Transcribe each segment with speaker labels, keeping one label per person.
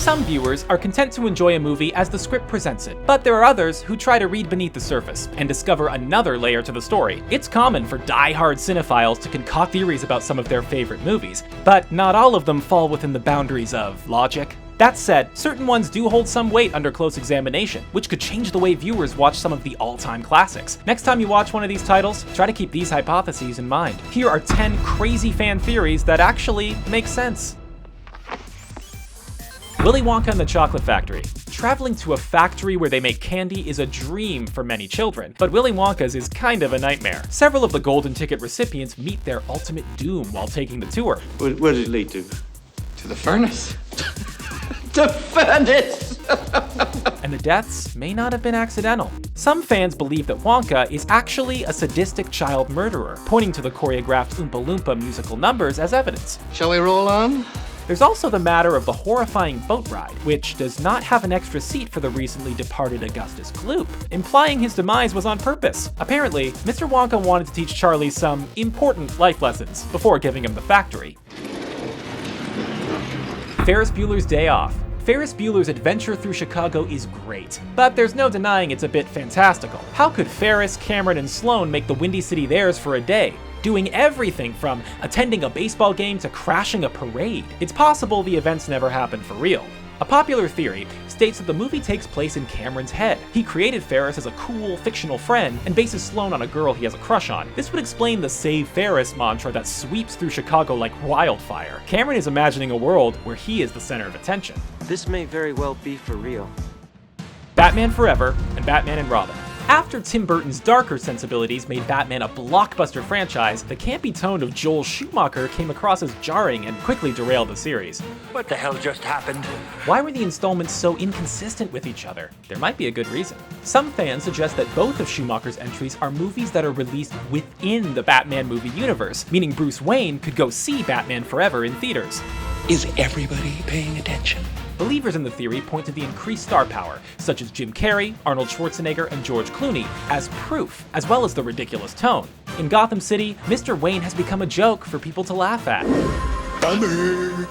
Speaker 1: Some viewers are content to enjoy a movie as the script presents it, but there are others who try to read beneath the surface and discover another layer to the story. It's common for die-hard cinephiles to concoct theories about some of their favorite movies, but not all of them fall within the boundaries of logic. That said, certain ones do hold some weight under close examination, which could change the way viewers watch some of the all-time classics. Next time you watch one of these titles, try to keep these hypotheses in mind. Here are 10 crazy fan theories that actually make sense. Willy Wonka and the Chocolate Factory. Traveling to a factory where they make candy is a dream for many children, but Willy Wonka's is kind of a nightmare. Several of the golden ticket recipients meet their ultimate doom while taking the tour.
Speaker 2: Where did it lead to?
Speaker 3: To the furnace.
Speaker 2: The furnace!
Speaker 1: And the deaths may not have been accidental. Some fans believe that Wonka is actually a sadistic child murderer, pointing to the choreographed Oompa Loompa musical numbers as evidence.
Speaker 3: Shall we roll on?
Speaker 1: There's also the matter of the horrifying boat ride, which does not have an extra seat for the recently departed Augustus Gloop, implying his demise was on purpose. Apparently, Mr. Wonka wanted to teach Charlie some important life lessons before giving him the factory. Ferris Bueller's Day Off. Ferris Bueller's adventure through Chicago is great, but there's no denying it's a bit fantastical. How could Ferris, Cameron, and Sloane make the Windy City theirs for a day? Doing everything from attending a baseball game to crashing a parade. It's possible the events never happened for real. A popular theory states that the movie takes place in Cameron's head. He created Ferris as a cool, fictional friend and bases Sloane on a girl he has a crush on. This would explain the Save Ferris mantra that sweeps through Chicago like wildfire. Cameron is imagining a world where he is the center of attention.
Speaker 4: This may very well be for real.
Speaker 1: Batman Forever and Batman and Robin. After Tim Burton's darker sensibilities made Batman a blockbuster franchise, the campy tone of Joel Schumacher came across as jarring and quickly derailed the series.
Speaker 5: What the hell just happened?
Speaker 1: Why were the installments so inconsistent with each other? There might be a good reason. Some fans suggest that both of Schumacher's entries are movies that are released within the Batman movie universe, meaning Bruce Wayne could go see Batman Forever in theaters.
Speaker 3: Is everybody paying attention?
Speaker 1: Believers in the theory point to the increased star power, such as Jim Carrey, Arnold Schwarzenegger, and George Clooney, as proof, as well as the ridiculous tone. In Gotham City, Mr. Wayne has become a joke for people to laugh at.
Speaker 3: Bummer.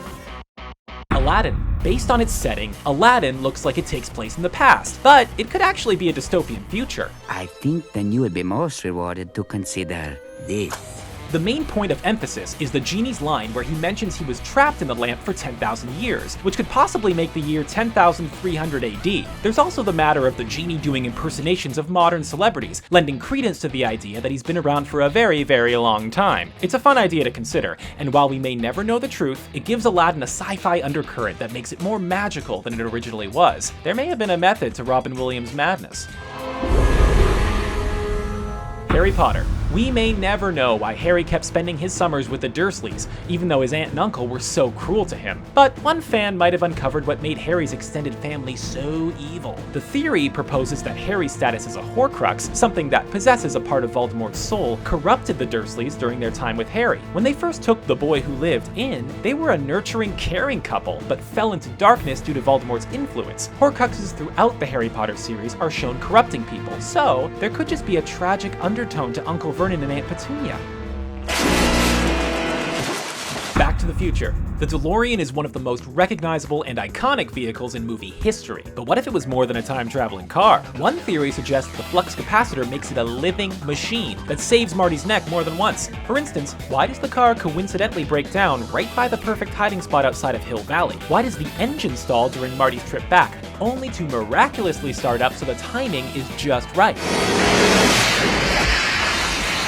Speaker 1: Aladdin. Based on its setting, Aladdin looks like it takes place in the past, but it could actually be a dystopian future.
Speaker 6: I think then you would be most rewarded to consider this.
Speaker 1: The main point of emphasis is the genie's line where he mentions he was trapped in the lamp for 10,000 years, which could possibly make the year 10,300 AD. There's also the matter of the genie doing impersonations of modern celebrities, lending credence to the idea that he's been around for a very, very long time. It's a fun idea to consider, and while we may never know the truth, it gives Aladdin a sci-fi undercurrent that makes it more magical than it originally was. There may have been a method to Robin Williams' madness. Harry Potter. We may never know why Harry kept spending his summers with the Dursleys, even though his aunt and uncle were so cruel to him. But one fan might have uncovered what made Harry's extended family so evil. The theory proposes that Harry's status as a Horcrux, something that possesses a part of Voldemort's soul, corrupted the Dursleys during their time with Harry. When they first took the boy who lived in, they were a nurturing, caring couple, but fell into darkness due to Voldemort's influence. Horcruxes throughout the Harry Potter series are shown corrupting people, so there could just be a tragic undertone to Uncle Vernon and Aunt Petunia. Back to the Future. The DeLorean is one of the most recognizable and iconic vehicles in movie history, but what if it was more than a time-traveling car? One theory suggests the flux capacitor makes it a living machine that saves Marty's neck more than once. For instance, why does the car coincidentally break down right by the perfect hiding spot outside of Hill Valley? Why does the engine stall during Marty's trip back, only to miraculously start up so the timing is just right?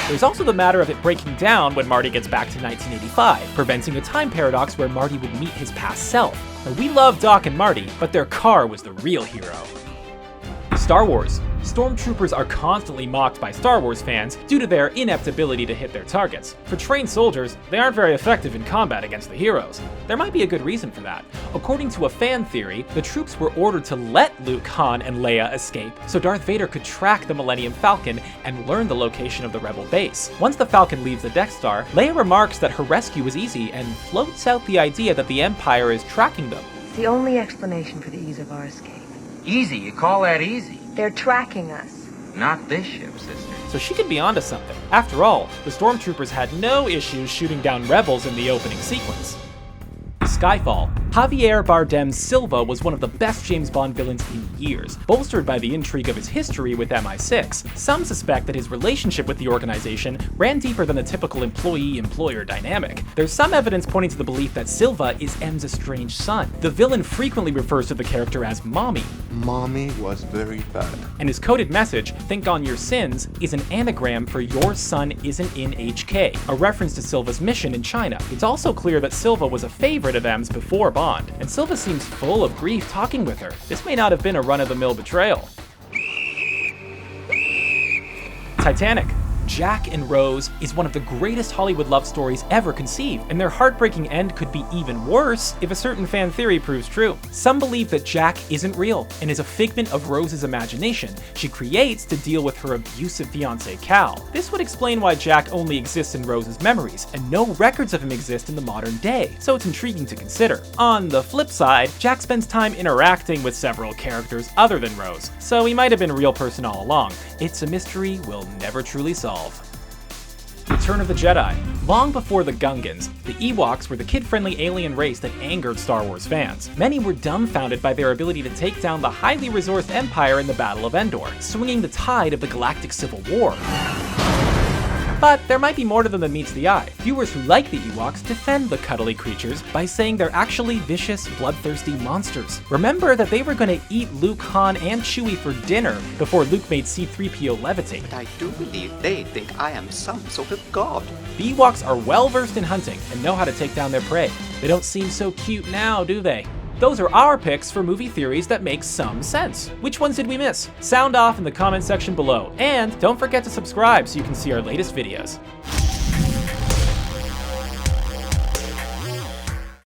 Speaker 1: There's also the matter of it breaking down when Marty gets back to 1985, preventing a time paradox where Marty would meet his past self. Now, we love Doc and Marty, but their car was the real hero. Star Wars. Stormtroopers are constantly mocked by Star Wars fans due to their inept ability to hit their targets. For trained soldiers, they aren't very effective in combat against the heroes. There might be a good reason for that. According to a fan theory, the troops were ordered to let Luke, Han, and Leia escape so Darth Vader could track the Millennium Falcon and learn the location of the Rebel base. Once the Falcon leaves the Death Star, Leia remarks that her rescue was easy and floats out the idea that the Empire is tracking them.
Speaker 7: It's the only explanation for the ease of our escape.
Speaker 5: Easy? You call that easy?
Speaker 7: They're tracking us.
Speaker 5: Not this ship, sister.
Speaker 1: So she could be onto something. After all, the Stormtroopers had no issues shooting down rebels in the opening sequence. Skyfall. Javier Bardem's Silva was one of the best James Bond villains in years, bolstered by the intrigue of his history with MI6. Some suspect that his relationship with the organization ran deeper than the typical employee-employer dynamic. There's some evidence pointing to the belief that Silva is M's estranged son. The villain frequently refers to the character as Mommy.
Speaker 3: Mommy was very bad.
Speaker 1: And his coded message, "Think on your sins," is an anagram for "Your son isn't in HK," a reference to Silva's mission in China. It's also clear that Silva was a favorite of M's before Bond, and Silva seems full of grief talking with her. This may not have been a run-of-the-mill betrayal. Titanic. Jack and Rose is one of the greatest Hollywood love stories ever conceived, and their heartbreaking end could be even worse if a certain fan theory proves true. Some believe that Jack isn't real and is a figment of Rose's imagination she creates to deal with her abusive fiancé Cal. This would explain why Jack only exists in Rose's memories, and no records of him exist in the modern day, so it's intriguing to consider. On the flip side, Jack spends time interacting with several characters other than Rose, so he might have been a real person all along. It's a mystery we'll never truly solve. Return of the Jedi. Long before the Gungans, the Ewoks were the kid-friendly alien race that angered Star Wars fans. Many were dumbfounded by their ability to take down the highly resourced Empire in the Battle of Endor, swinging the tide of the Galactic Civil War. But there might be more to them than meets the eye. Viewers who like the Ewoks defend the cuddly creatures by saying they're actually vicious, bloodthirsty monsters. Remember that they were going to eat Luke, Han, and Chewie for dinner before Luke made C-3PO levitate.
Speaker 8: But I do believe they think I am some sort of god.
Speaker 1: The Ewoks are well versed in hunting and know how to take down their prey. They don't seem so cute now, do they? Those are our picks for movie theories that make some sense. Which ones did we miss? Sound off in the comment section below, and don't forget to subscribe so you can see our latest videos.